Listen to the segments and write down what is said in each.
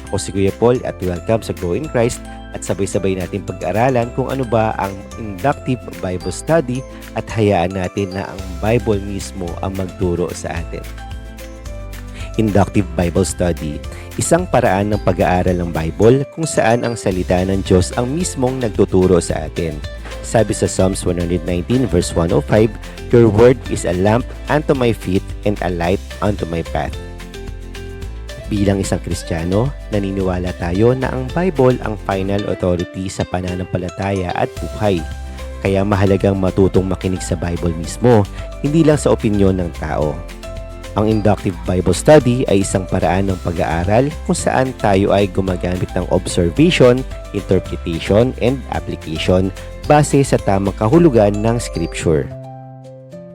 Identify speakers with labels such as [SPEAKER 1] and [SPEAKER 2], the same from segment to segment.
[SPEAKER 1] Ako si Kuya Paul at welcome sa Grow in Christ at sabay-sabay natin pag-aralan kung ano ba ang inductive Bible study at hayaan natin na ang Bible mismo ang magturo sa atin. Inductive Bible study, isang paraan ng pag-aaral ng Bible kung saan ang salita ng Diyos ang mismong nagtuturo sa atin. Sabi sa Psalms 119 verse 105, "Your word is a lamp unto my feet and a light unto my path." Bilang isang Kristiyano, naniniwala tayo na ang Bible ang final authority sa pananampalataya at buhay. Kaya mahalagang matutong makinig sa Bible mismo, hindi lang sa opinyon ng tao. Ang inductive Bible study ay isang paraan ng pag-aaral kung saan tayo ay gumagamit ng observation, interpretation, and application base sa tamang kahulugan ng Scripture.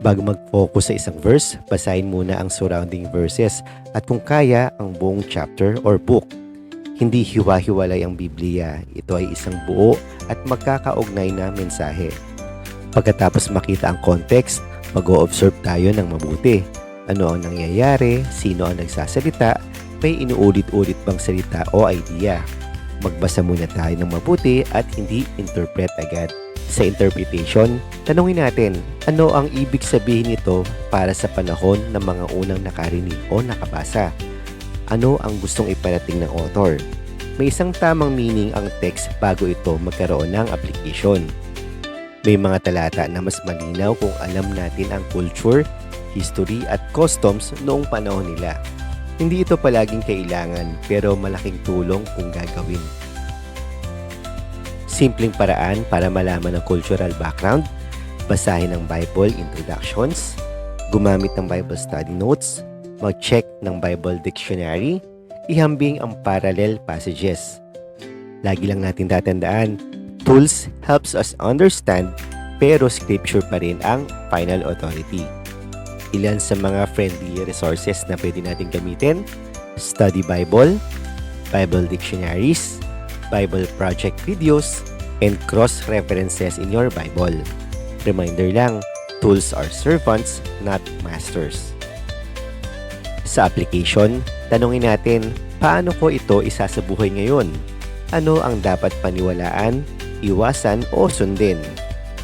[SPEAKER 1] Bago mag-focus sa isang verse, basahin muna ang surrounding verses at kung kaya ang buong chapter or book. Hindi hiwa-hiwalay ang Biblia. Ito ay isang buo at magkakaugnay na mensahe. Pagkatapos makita ang context, mag-o-observe tayo ng mabuti. Ano ang nangyayari? Sino ang nagsasalita? May inuulit-ulit bang salita o idea? Magbasa muna tayo ng mabuti at hindi interpret agad. Sa interpretation, tanungin natin, ano ang ibig sabihin nito para sa panahon ng mga unang nakarinig o nakabasa? Ano ang gustong iparating ng author? May isang tamang meaning ang text bago ito magkaroon ng application. May mga talata na mas malinaw kung alam natin ang culture, history at customs noong panahon nila. Hindi ito palaging kailangan pero malaking tulong kung gagawin. Simpleng paraan para malaman ang cultural background, basahin ang Bible introductions, gumamit ng Bible study notes, mag-check ng Bible dictionary, ihambing ang parallel passages. Lagi lang natin tatandaan, tools helps us understand pero scripture pa rin ang final authority. Ilan sa mga friendly resources na pwede natin gamitin: Study Bible, Bible dictionaries, Bible project videos, and cross-references in your Bible. Reminder lang, tools are servants, not masters. Sa application, tanungin natin, paano ko ito isasabuhay ngayon? Ano ang dapat paniwalaan, iwasan o sundin?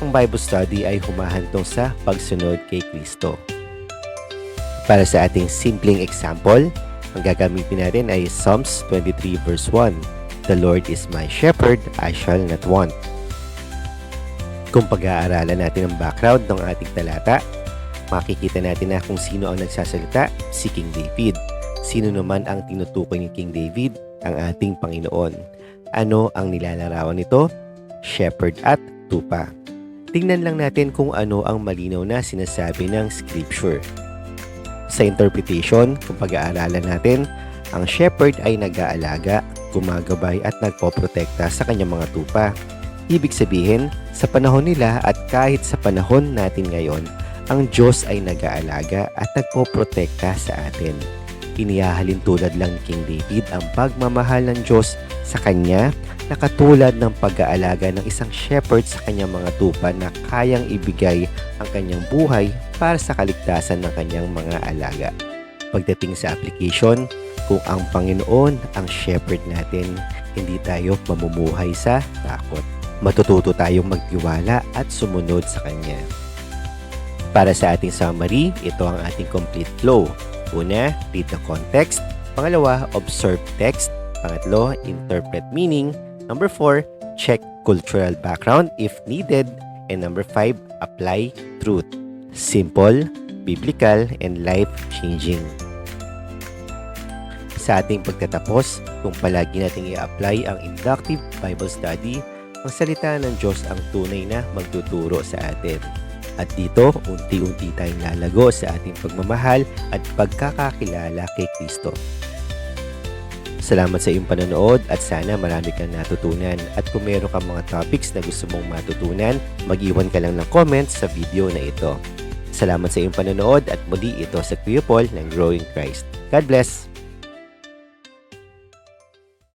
[SPEAKER 1] Ang Bible study ay humahantong sa pagsunod kay Kristo. Para sa ating simpleng example, ang gagamitin natin ay Psalms 23 verse 1. "The Lord is my shepherd, I shall not want." Kung pag-aaralan natin ang background ng ating talata, makikita natin na kung sino ang nagsasalita, si King David. Sino naman ang tinutukoy ni King David? Ang ating Panginoon. Ano ang nilalarawan nito? Shepherd at tupa. Tingnan lang natin kung ano ang malinaw na sinasabi ng Scripture. Sa interpretation, kung pag-aaralan natin, ang shepherd ay nag-aalaga, gumagabay at nagpoprotekta sa kanyang mga tupa. Ibig sabihin, sa panahon nila at kahit sa panahon natin ngayon, ang Diyos ay nag-aalaga at nagpoprotekta sa atin. Inihahalin tulad lang ni King David ang pagmamahal ng Diyos sa kanya na katulad ng pag-aalaga ng isang shepherd sa kanyang mga tupa na kayang ibigay ang kanyang buhay para sa kaligtasan ng kanyang mga alaga. Pagdating sa application, kung ang Panginoon ang shepherd natin, hindi tayo mamumuhay sa takot. Matututo tayong magtiwala at sumunod sa Kanya. Para sa ating summary, ito ang ating complete flow. Una, read the context. Pangalawa, observe text. Pangatlo, interpret meaning. Number 4, check cultural background if needed. And number 5, apply truth. Simple, biblical, and life-changing. Sa ating pagtatapos, kung palagi nating i-apply ang inductive Bible study, ang salita ng Diyos ang tunay na magtuturo sa atin. At dito, unti-unti tayong lalago sa ating pagmamahal at pagkakakilala kay Kristo. Salamat sa iyong panonood at sana marami kang natutunan. At kung meron kang mga topics na gusto mong matutunan, mag-iwan ka lang ng comments sa video na ito. Salamat sa iyong panonood at muli ito sa Kuya Paul ng Grow in Christ. God bless!